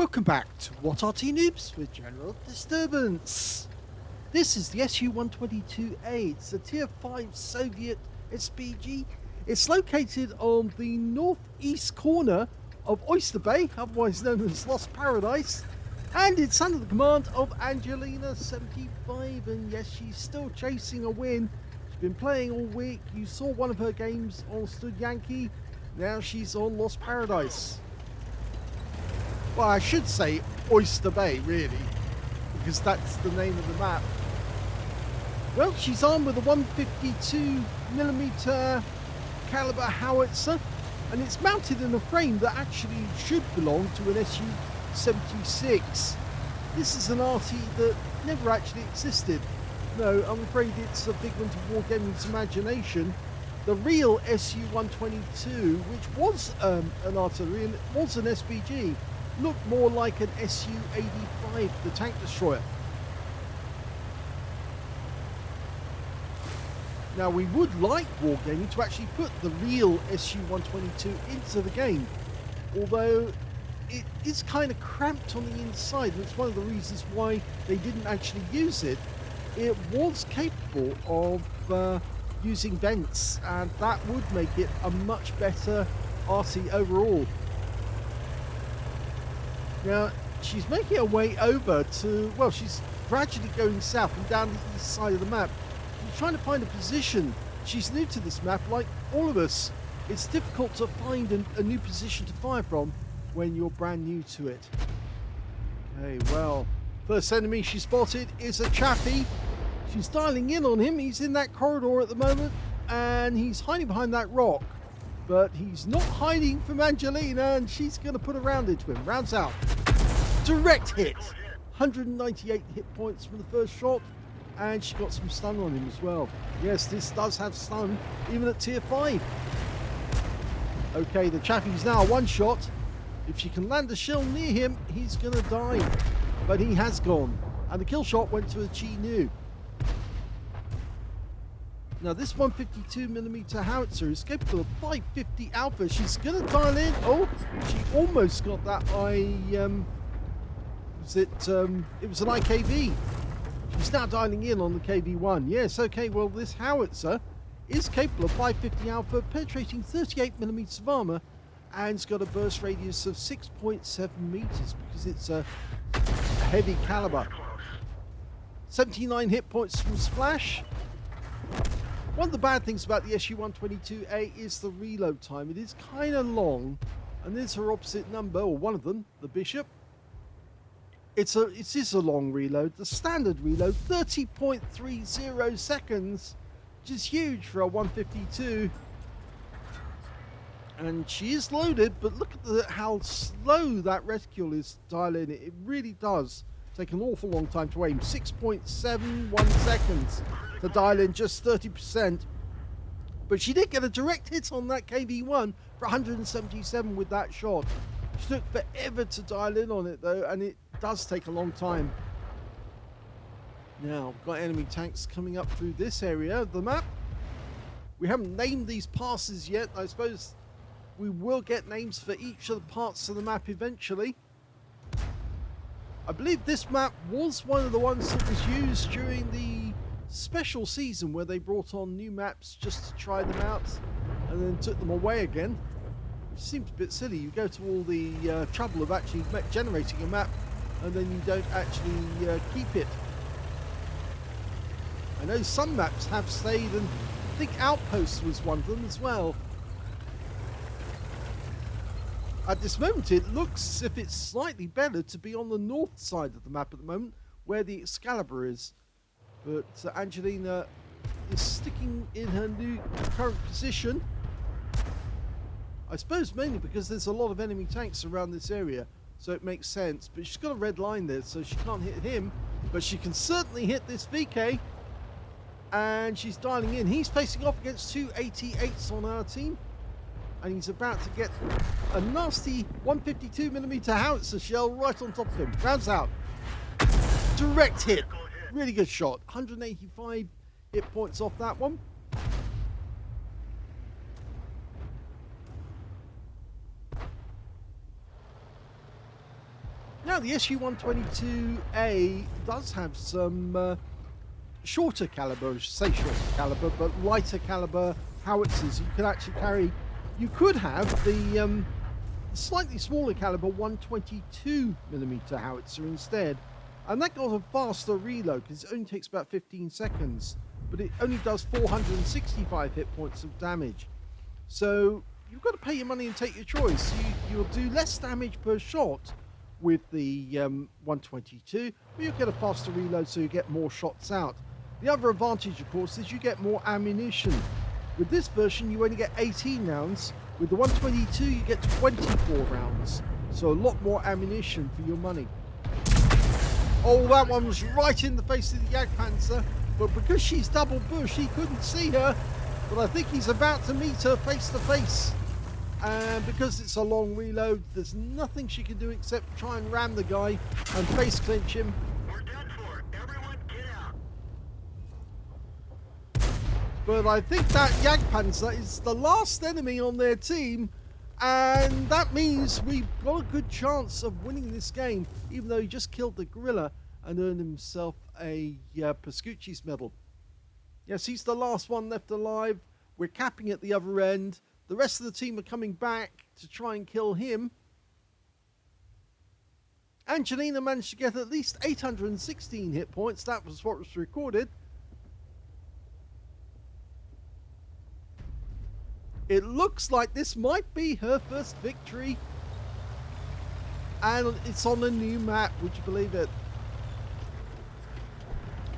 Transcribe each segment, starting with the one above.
Welcome back to What Arty Noobs with General Disturbance. This is the SU-122A. It's a Tier 5 Soviet SPG. It's located on the northeast corner of Oyster Bay, otherwise known as Lost Paradise, and it's under the command of Angelina75. And yes, she's still chasing a win. She's been playing all week. You saw one of her games on Stud Yankee. Now she's on Lost Paradise. Well, I should say Oyster Bay, really, because that's the name of the map. Well, she's armed with a 152mm caliber howitzer, and it's mounted in a frame that actually should belong to an SU-76. This is an Arty that never actually existed. No, I'm afraid it's a figment of Wargaming's imagination. The real SU-122, which was an artillery and it was an SPG, looked more like an SU-85, the tank destroyer. Now, we would like Wargaming to actually put the real SU-122 into the game, although it is kind of cramped on the inside, and it's one of the reasons why they didn't actually use it. It was capable of using vents, and that would make it a much better Arty overall. Now, she's making her way over to, well, she's gradually going south and down the east side of the map. She's trying to find a position. She's new to this map, like all of us. It's difficult to find a new position to fire from when you're brand new to it. Okay, well, first enemy she spotted is a chappie. She's dialing in on him. He's in that corridor at the moment, and he's hiding behind that rock. But he's not hiding from Angelina, and she's going to put a round into him. Rounds out. Direct hit. 198 hit points from the first shot, and she got some stun on him as well. Yes, this does have stun, even at tier 5. Okay, the chappie's now one shot. If she can land a shell near him, he's going to die. But he has gone, and the kill shot went to a G-New. Now, this 152mm howitzer is capable of 550 alpha. She's going to dial in. Oh, she almost got that. It was an IKV. She's now dialing in on the KV-1. Yes, okay, well, this howitzer is capable of 550 alpha, penetrating 38mm of armor, and it's got a burst radius of 6.7 meters because it's a heavy caliber. 79 hit points from splash. One of the bad things about the SU-122A is the reload time. It is kind of long, and there's her opposite number, or one of them, the Bishop. It is a long reload. The standard reload, 30.30 seconds, which is huge for a 152. And she is loaded, but look at how slow that reticule is dialing it. It really does take an awful long time to aim. 6.71 seconds to dial in just 30%. But she did get a direct hit on that KV-1 for 177 with that shot. She took forever to dial in on it though, and it does take a long time. Now, we've got enemy tanks coming up through this area of the map. We haven't named these passes yet. I suppose we will get names for each of the parts of the map eventually. I believe this map was one of the ones that was used during the special season where they brought on new maps just to try them out and then took them away again, which seems a bit silly. You go to all the trouble of actually generating a map and then you don't actually keep it. I know some maps have stayed, and I think Outposts was one of them as well. At this moment, it looks as if it's slightly better to be on the north side of the map at the moment, where the Excalibur is. But Angelina is sticking in her new current position. I suppose mainly because there's a lot of enemy tanks around this area, so it makes sense. But she's got a red line there, so she can't hit him. But she can certainly hit this VK. And she's dialing in. He's facing off against two 88s on our team. And he's about to get a nasty 152mm howitzer shell right on top of him. Rounds out. Direct hit. Really good shot. 185 hit points off that one. Now, the SU-122A does have some shorter caliber, I should say shorter caliber, but lighter caliber howitzers. You could actually carry, you could have the slightly smaller caliber 122mm howitzer instead. And that got a faster reload because it only takes about 15 seconds, but it only does 465 hit points of damage. So you've got to pay your money and take your choice. You'll do less damage per shot with the 122, but you'll get a faster reload, so you get more shots out. The other advantage, of course, is you get more ammunition. With this version, you only get 18 rounds. With the 122, you get 24 rounds. So a lot more ammunition for your money. Oh, that one was right in the face of the Jagdpanzer, but because she's double bush, he couldn't see her. But I think he's about to meet her face to face. And because it's a long reload, there's nothing she can do except try and ram the guy and face clinch him. We're done for. Everyone get out. But I think that Jagdpanzer is the last enemy on their team, and that means we've got a good chance of winning this game, even though he just killed the gorilla and earned himself a Pascucci's medal. Yes, he's the last one left alive. We're capping at the other end. The rest of the team are coming back to try and kill him. Angelina managed to get at least 816 hit points. That was what was recorded. It looks like this might be her first victory. And it's on a new map, would you believe it?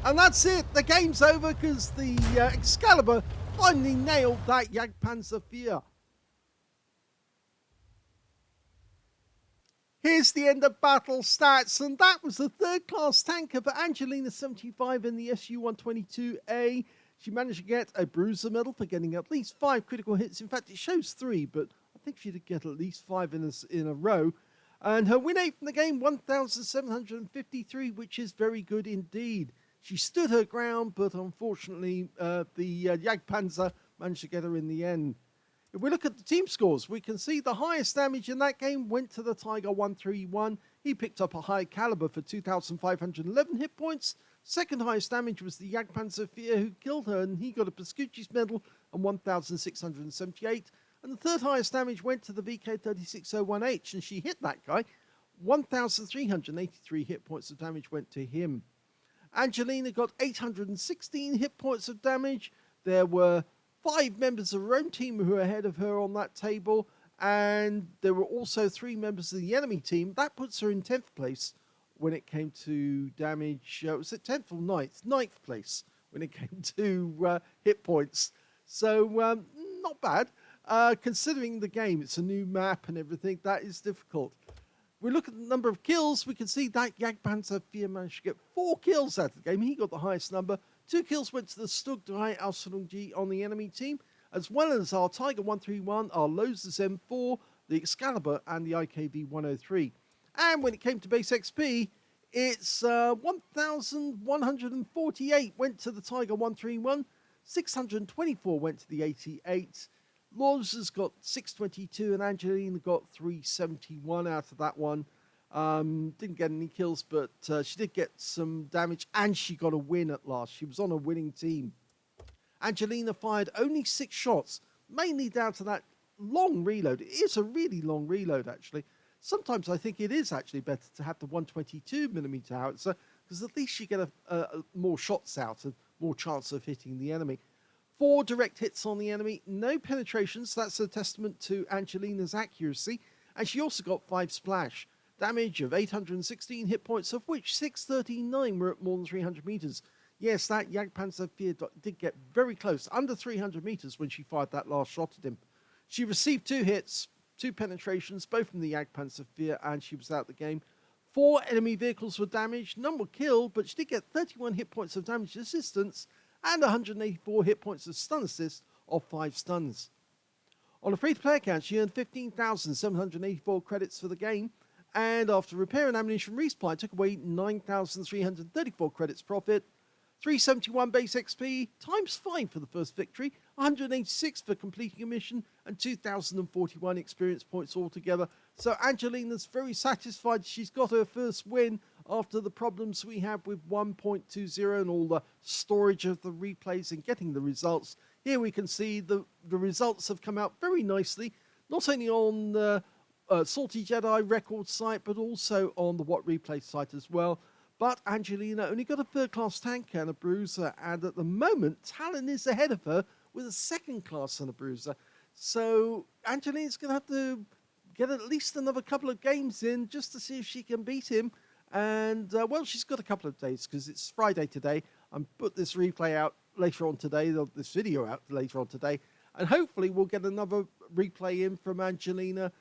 And that's it. The game's over because the Excalibur finally nailed that Jagdpanzer IV. Here's the end of battle stats, and that was the third-class tanker for Angelina75 in the SU-122A. She managed to get a bruiser medal for getting at least 5 critical hits. In fact, it shows 3, but I think she did get at least 5 in a row. And her win rate from the game, 1,753, which is very good indeed. She stood her ground, but unfortunately, the Jagdpanzer managed to get her in the end. If we look at the team scores, we can see the highest damage in that game went to the Tiger 131. He picked up a high caliber for 2,511 hit points. Second highest damage was the Jagdpanzer IV, who killed her, and he got a Pascucci's medal and 1,678. And the third highest damage went to the VK3601H, and she hit that guy. 1,383 hit points of damage went to him. Angelina got 816 hit points of damage. There were 5 members of her own team who were ahead of her on that table, and there were also 3 members of the enemy team. That puts her in 10th place when it came to damage. Was it 10th or 9th? 9th place when it came to hit points. So not bad. Considering the game, it's a new map and everything, that is difficult. We look at the number of kills, we can see that Jagdpanzer IV managed to get 4 kills out of the game. He got the highest number. 2 kills went to the Stug 3 Aslains on the enemy team, as well as our Tiger 131, our Loses M4, the Excalibur, and the IKV 103. And when it came to base XP, it's 1,148 went to the Tiger 131, 624 went to the 88. Laws has got 622 and Angelina got 371 out of that one. Didn't get any kills, but she did get some damage and she got a win at last. She was on a winning team. Angelina fired only 6 shots, mainly down to that long reload. It is a really long reload, actually. Sometimes I think it is actually better to have the 122mm howitzer, because at least you get more shots out and more chance of hitting the enemy. 4 direct hits on the enemy, no penetrations. That's a testament to Angelina's accuracy. And she also got 5 splash. Damage of 816 hit points, of which 639 were at more than 300 meters. Yes, that Jagdpanzer IV did get very close, under 300 meters when she fired that last shot at him. She received 2 hits, 2 penetrations, both from the Jagdpanzer IV, and she was out the game. 4 enemy vehicles were damaged, none were killed, but she did get 31 hit points of damage assistance and 184 hit points of stun assist of 5 stuns. On a free-to-play account, she earned 15,784 credits for the game, and after repair and ammunition resupply, took away 9,334 credits profit. 371 base XP, times 5 for the first victory, 186 for completing a mission, and 2,041 experience points altogether. So Angelina's very satisfied. She's got her first win after the problems we have with 1.20 and all the storage of the replays and getting the results. Here we can see the results have come out very nicely, not only on the Salty Jedi record site, but also on the What Replay site as well. But Angelina only got a third-class tank and a bruiser, and at the moment, Talon is ahead of her with a second-class and a bruiser. So Angelina's going to have to get at least another couple of games in just to see if she can beat him. And, well, she's got a couple of days because it's Friday today. I'm put this replay out later on today, this video out later on today, and hopefully we'll get another replay in from Angelina,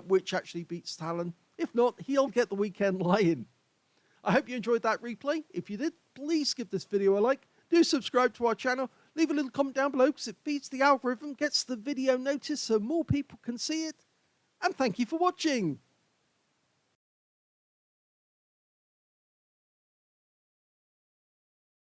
which actually beats Talon. If not, he'll get the weekend lie-in. I hope you enjoyed that replay. If you did, please give this video a like. Do subscribe to our channel. Leave a little comment down below because it feeds the algorithm, gets the video noticed so more people can see it. And thank you for watching.